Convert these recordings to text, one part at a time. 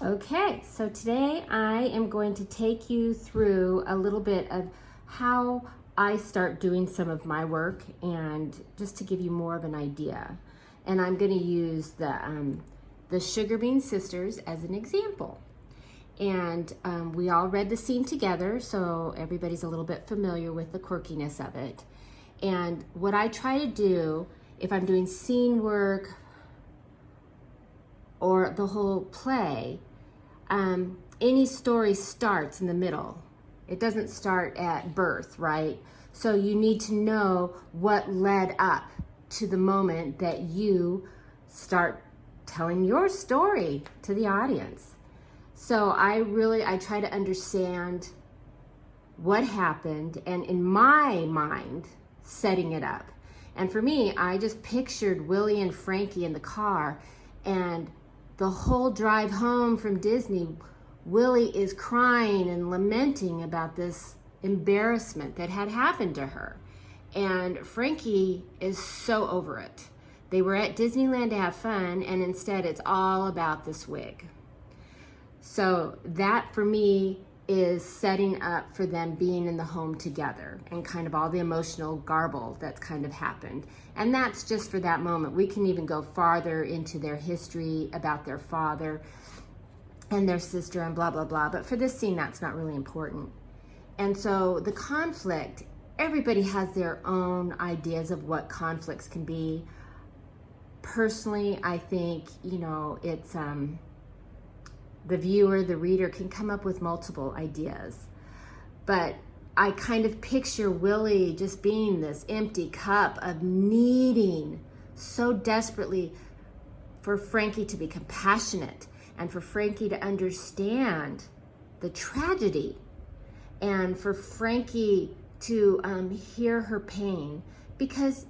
Okay, so today I am going to take you through a little bit of how I start doing some of my work, and just to give you more of an idea. And I'm going to use the Sugar Bean Sisters as an example. And we all read the scene together, so everybody's a little bit familiar with the quirkiness of it. And what I try to do, if I'm doing scene work or the whole play, any story starts in the middle. It doesn't start at birth, right? So you need to know what led up to the moment that you start telling your story to the audience. So I try to understand what happened, and in my mind, setting it up. And for me, I just pictured Willie and Frankie in the car, and the whole drive home from Disney, Willie is crying and lamenting about this embarrassment that had happened to her. And Frankie is so over it. They were at Disneyland to have fun, and instead it's all about this wig. So that for me is setting up for them being in the home together, and kind of all the emotional garble that's kind of happened. And that's just for that moment. We can even go farther into their history about their father and their sister and blah, blah, blah. But for this scene, that's not really important. And so the conflict, everybody has their own ideas of what conflicts can be. Personally, I think, it's the viewer, the reader can come up with multiple ideas. But I kind of picture Willie just being this empty cup of needing so desperately for Frankie to be compassionate, and for Frankie to understand the tragedy, and for Frankie to hear her pain, because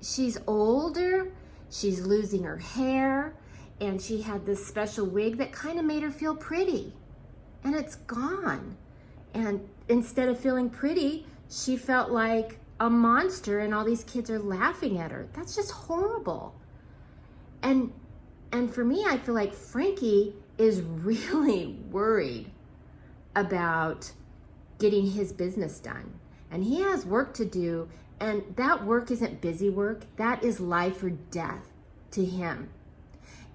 she's older, she's losing her hair, and she had this special wig that kind of made her feel pretty, and it's gone. And instead of feeling pretty, she felt like a monster, and all these kids are laughing at her. That's just horrible. And for me, I feel like Frankie is really worried about getting his business done. And he has work to do, and that work isn't busy work. That is life or death to him.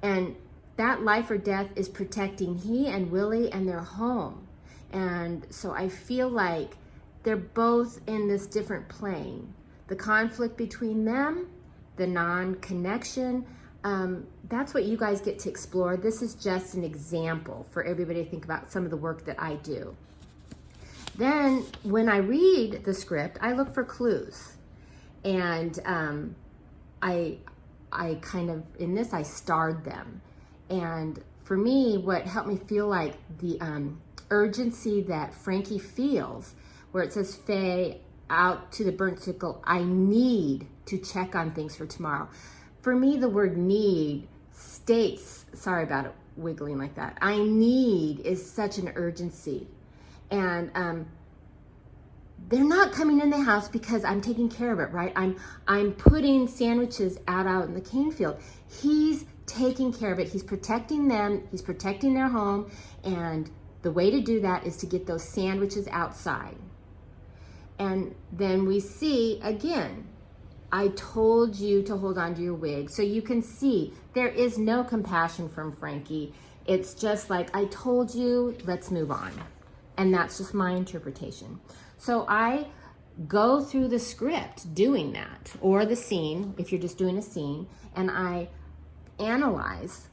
And that life or death is protecting he and Willie and their home. And so I feel like they're both in this different plane. The conflict between them, the non-connection, that's what you guys get to explore. This is just an example for everybody to think about some of the work that I do. Then when I read the script, I look for clues. And I kind of, in this, I starred them. And for me, what helped me feel like the urgency that Frankie feels, where it says, Faye, out to the burnt sickle, I need to check on things for tomorrow. For me, the word need states, sorry about it wiggling like that, I need is such an urgency. And they're not coming in the house because I'm taking care of it, right? I'm putting sandwiches out in the cane field. He's taking care of it. He's protecting them. He's protecting their home. And the way to do that is to get those sandwiches outside. And then we see, again, I told you to hold on to your wig. So you can see there is no compassion from Frankie. It's just like, I told you, let's move on. And that's just my interpretation. So I go through the script doing that, or the scene, if you're just doing a scene, and I analyze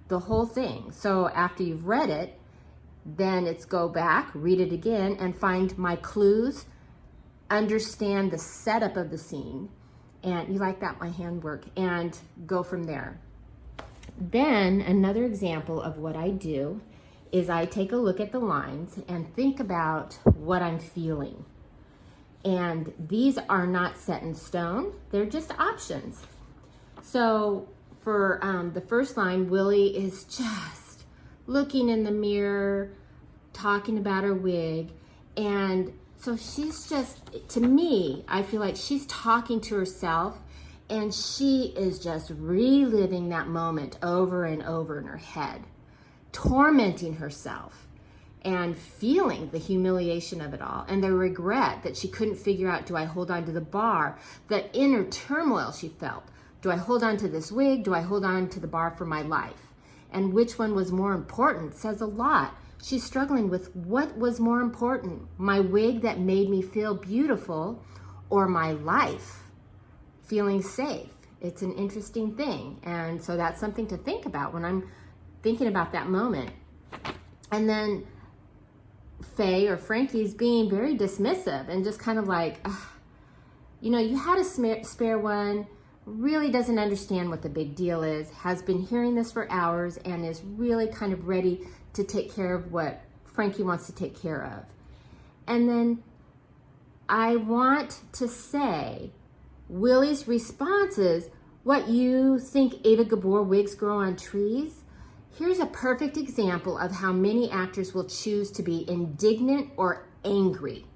the whole thing. So after you've read it, then it's go back, read it again, and find my clues, understand the setup of the scene, and you like that, my handwork, and go from there. Then another example of what I do is I take a look at the lines and think about what I'm feeling. And these are not set in stone, they're just options. So for the first line, Willie is just looking in the mirror, talking about her wig, and so she's just, to me, I feel like she's talking to herself, and she is just reliving that moment over and over in her head. tormenting herself and feeling the humiliation of it all and the regret that she couldn't figure out, do I hold on to the bar? The inner turmoil she felt. Do I hold on to this wig? Do I hold on to the bar for my life? And which one was more important says a lot. She's struggling with what was more important, my wig that made me feel beautiful or my life feeling safe. It's an interesting thing. And so that's something to think about when I'm thinking about that moment. And then Faye or Frankie's being very dismissive and just kind of like, you know, you had a spare one, really doesn't understand what the big deal is, has been hearing this for hours and is really kind of ready to take care of what Frankie wants to take care of. And then I want to say, Willie's response is, what, you think Ava Gabor wigs grow on trees? Here's a perfect example of how many actors will choose to be indignant or angry.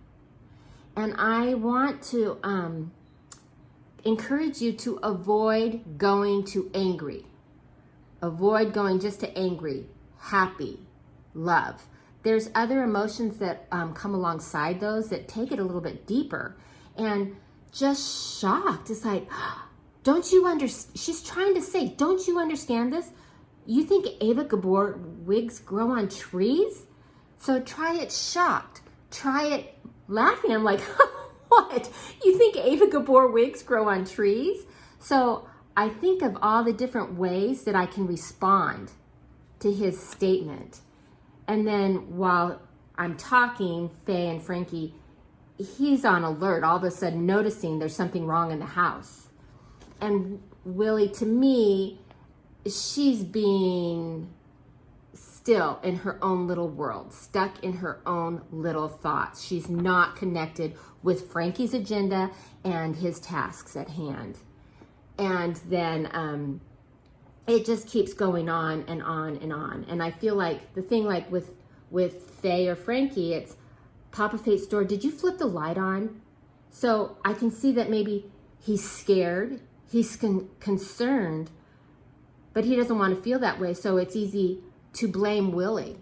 And I want to encourage you to avoid going to angry. Avoid going just to angry, happy, love. There's other emotions that come alongside those that take it a little bit deeper. And just shocked. It's like, don't you understand? She's trying to say, don't you understand this? You think Ava Gabor wigs grow on trees? So try it shocked. Try it laughing. I'm like, what? You think Ava Gabor wigs grow on trees? So I think of all the different ways that I can respond to his statement. And then while I'm talking, Faye and Frankie, he's on alert, all of a sudden noticing there's something wrong in the house. And Willie, to me, she's being still in her own little world, stuck in her own little thoughts. She's not connected with Frankie's agenda and his tasks at hand. And then it just keeps going on and on and on. And I feel like the thing like with Faye or Frankie, it's Papa Fate's door, did you flip the light on? So I can see that maybe he's scared, he's concerned, but he doesn't want to feel that way. So it's easy to blame Willie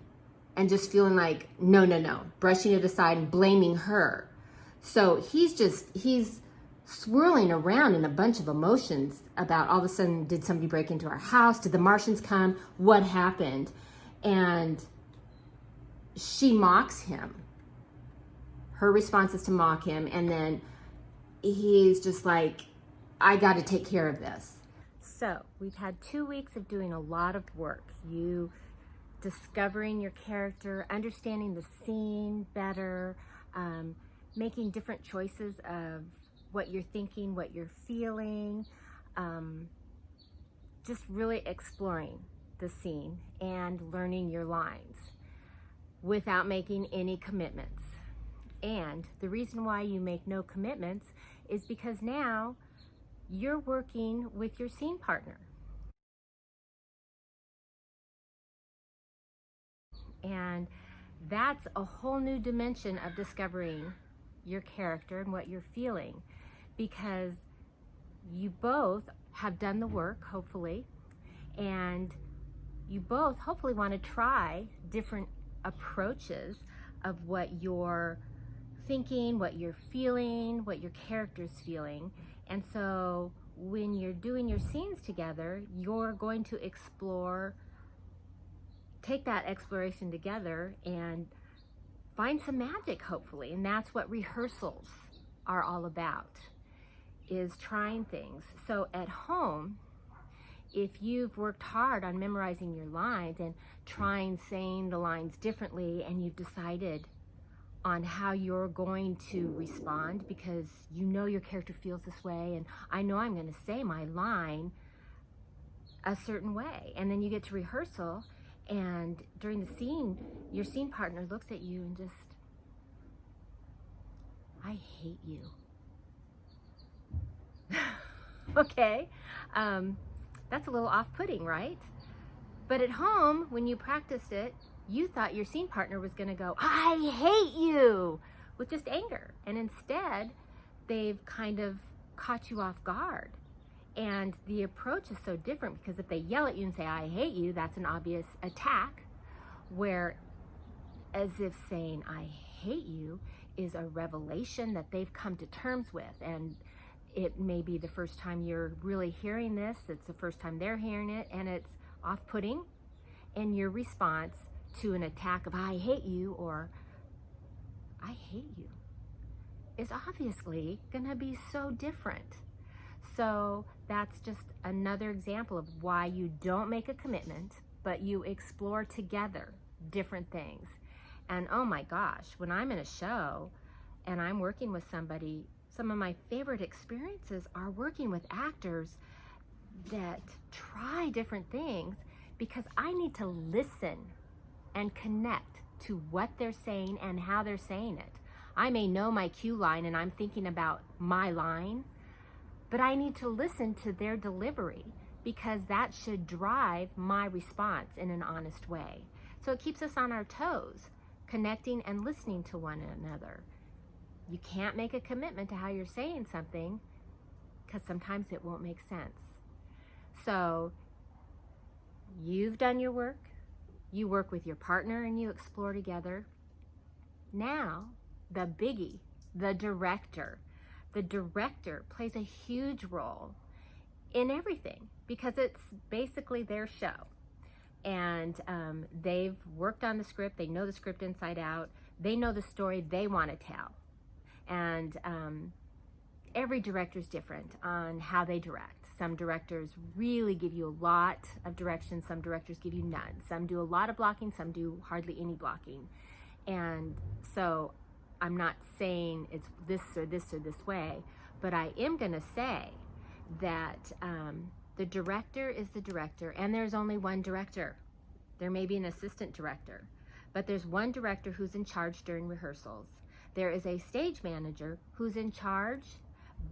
and just feeling like, no, brushing it aside and blaming her. So he's swirling around in a bunch of emotions about all of a sudden, did somebody break into our house? Did the Martians come? What happened? And she mocks him. Her response is to mock him. And then he's just like, I got to take care of this. So we've had 2 weeks of doing a lot of work. You discovering your character, understanding the scene better, making different choices of what you're thinking, what you're feeling, just really exploring the scene and learning your lines without making any commitments. And the reason why you make no commitments is because now you're working with your scene partner. And that's a whole new dimension of discovering your character and what you're feeling, because you both have done the work, hopefully, and you both hopefully want to try different approaches of what you're thinking, what you're feeling, what your character's feeling. And so when you're doing your scenes together, you're going to take that exploration together and find some magic, hopefully. And that's what rehearsals are all about, is trying things. So at home, if you've worked hard on memorizing your lines and trying saying the lines differently, and you've decided on how you're going to respond because you know your character feels this way, and I know I'm going to say my line a certain way, and then you get to rehearsal, and during the scene, your scene partner looks at you and just, I hate you. Okay, that's a little off-putting, right? But at home, when you practiced it, you thought your scene partner was gonna go, I hate you, with just anger. And instead, they've kind of caught you off guard. And the approach is so different, because if they yell at you and say, I hate you, that's an obvious attack. where as if saying I hate you is a revelation that they've come to terms with, and it may be the first time you're really hearing this, it's the first time they're hearing it, and it's off-putting, and your response to an attack of I hate you or I hate you is obviously gonna be so different. So that's just another example of why you don't make a commitment, but you explore together different things. And oh my gosh, when I'm in a show and I'm working with somebody, some of my favorite experiences are working with actors that try different things, because I need to listen and connect to what they're saying and how they're saying it. I may know my cue line and I'm thinking about my line, but I need to listen to their delivery, because that should drive my response in an honest way. So it keeps us on our toes, connecting and listening to one another. You can't make a commitment to how you're saying something, because sometimes it won't make sense. So you've done your work, you work with your partner and you explore together. Now, the biggie, the director. The director plays a huge role in everything, because it's basically their show. And they've worked on the script, they know the script inside out, they know the story they want to tell. And every director is different on how they direct. Some directors really give you a lot of direction, some directors give you none. Some do a lot of blocking, some do hardly any blocking. And so I'm not saying it's this or this or this way, but I am going to say that the director is the director, and there's only one director. There may be an assistant director, but there's one director who's in charge during rehearsals. There is a stage manager who's in charge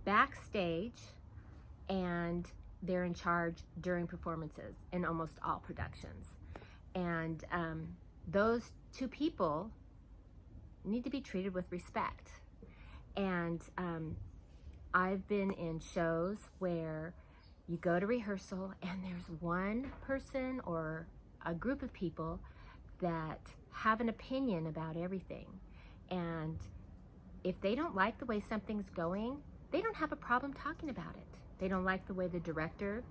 backstage, and they're in charge during performances in almost all productions. And those two people need to be treated with respect. And I've been in shows where you go to rehearsal and there's one person or a group of people that have an opinion about everything. And if they don't like the way something's going, they don't have a problem talking about it. They don't like the way the director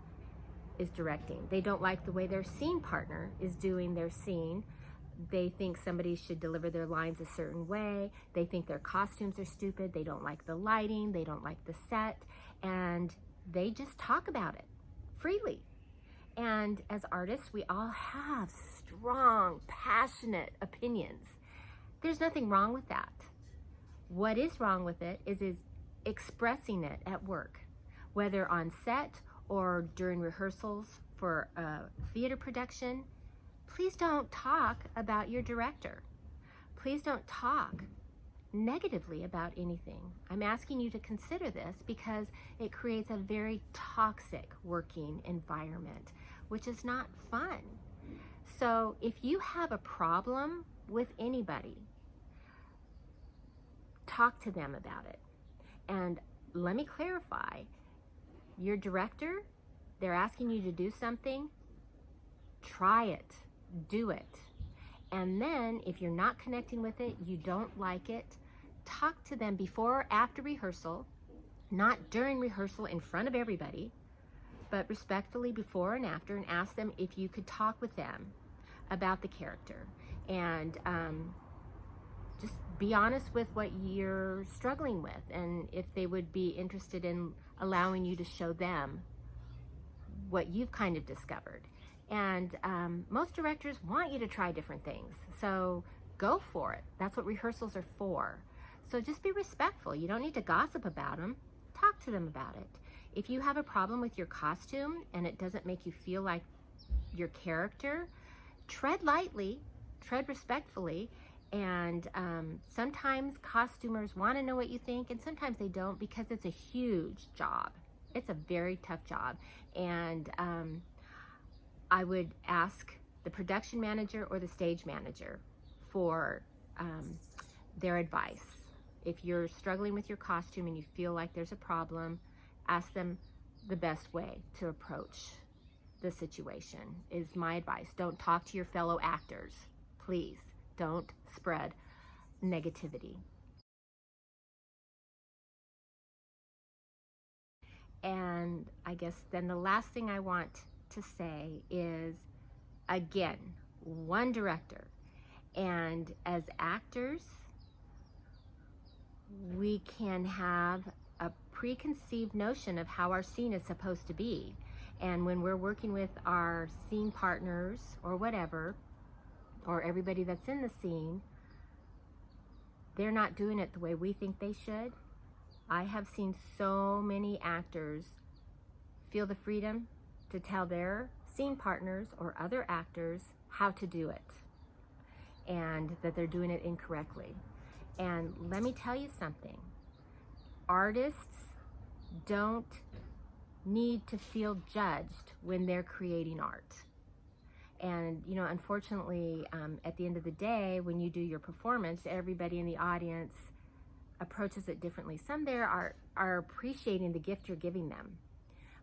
is directing. They don't like the way their scene partner is doing their scene. They think somebody should deliver their lines a certain way. They think their costumes are stupid. They don't like the lighting. They don't like the set. And they just talk about it freely. And as artists, we all have strong, passionate opinions. There's nothing wrong with that. What is wrong with it is expressing it at work, whether on set or during rehearsals for a theater production. Please don't talk about your director. Please don't talk negatively about anything. I'm asking you to consider this because it creates a very toxic working environment, which is not fun. So if you have a problem with anybody, talk to them about it. And let me clarify, your director, they're asking you to do something, try it, do it. And then if you're not connecting with it, you don't like it, talk to them before or after rehearsal, not during rehearsal in front of everybody, but respectfully before and after, and ask them if you could talk with them about the character. And just be honest with what you're struggling with, and if they would be interested in allowing you to show them what you've kind of discovered. And most directors want you to try different things, so go for it. That's what rehearsals are for. So just be respectful. You don't need to gossip about them. Talk to them about it. If you have a problem with your costume and it doesn't make you feel like your character, tread lightly, tread respectfully. And sometimes costumers want to know what you think, and sometimes they don't, because it's a huge job. It's a very tough job. And I would ask the production manager or the stage manager for their advice. If you're struggling with your costume and you feel like there's a problem, ask them the best way to approach the situation, is my advice. Don't talk to your fellow actors, please don't spread negativity. And I guess then the last thing I want to say is, again, one director. And as actors, we can have a preconceived notion of how our scene is supposed to be. And when we're working with our scene partners or whatever, or everybody that's in the scene, they're not doing it the way we think they should. I have seen so many actors feel the freedom to tell their scene partners or other actors how to do it, and that they're doing it incorrectly. And let me tell you something. Artists don't need to feel judged when they're creating art. And, you know, unfortunately, at the end of the day, when you do your performance, everybody in the audience approaches it differently. Some there are appreciating the gift you're giving them,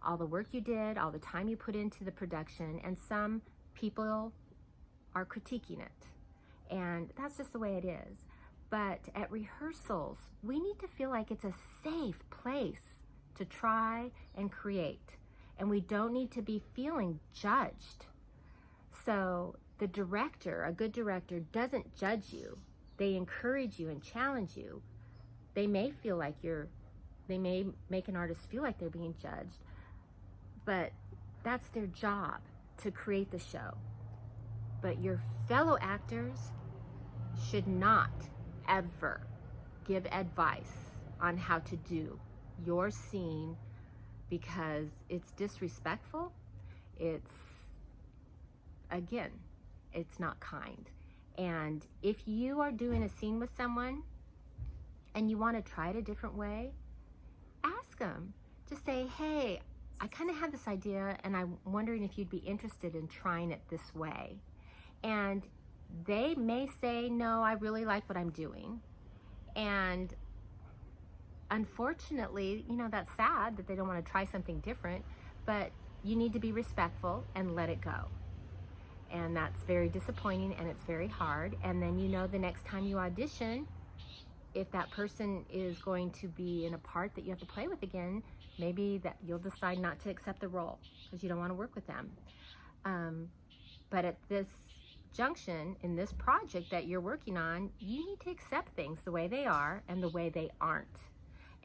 all the work you did, all the time you put into the production, and some people are critiquing it. And that's just the way it is. But at rehearsals, we need to feel like it's a safe place to try and create. And we don't need to be feeling judged. So the director, a good director, doesn't judge you. They encourage you and challenge you. They may make an artist feel like they're being judged, but that's their job, to create the show. But your fellow actors should not ever give advice on how to do your scene, because it's disrespectful. Again, it's not kind. And if you are doing a scene with someone and you want to try it a different way, ask them. Just say, hey, I kind of have this idea and I'm wondering if you'd be interested in trying it this way. And they may say, no, I really like what I'm doing. And unfortunately, you know, that's sad that they don't want to try something different, but you need to be respectful and let it go. And that's very disappointing and it's very hard. And then, you know, the next time you audition, if that person is going to be in a part that you have to play with again, maybe that you'll decide not to accept the role because you don't want to work with them. But at this junction, in this project that you're working on, you need to accept things the way they are and the way they aren't.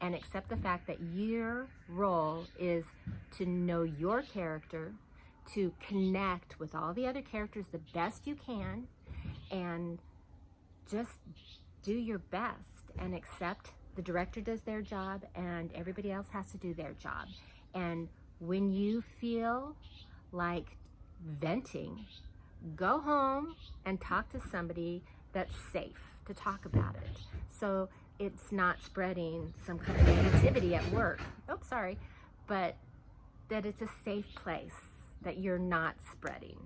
And accept the fact that your role is to know your character, to connect with all the other characters the best you can, and just do your best and accept the director does their job and everybody else has to do their job. And when you feel like venting, go home and talk to somebody that's safe to talk about it, so it's not spreading some kind of negativity at work. Oh, sorry. But that it's a safe place, that you're not spreading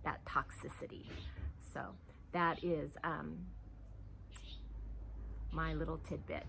that toxicity. So that is my little tidbit.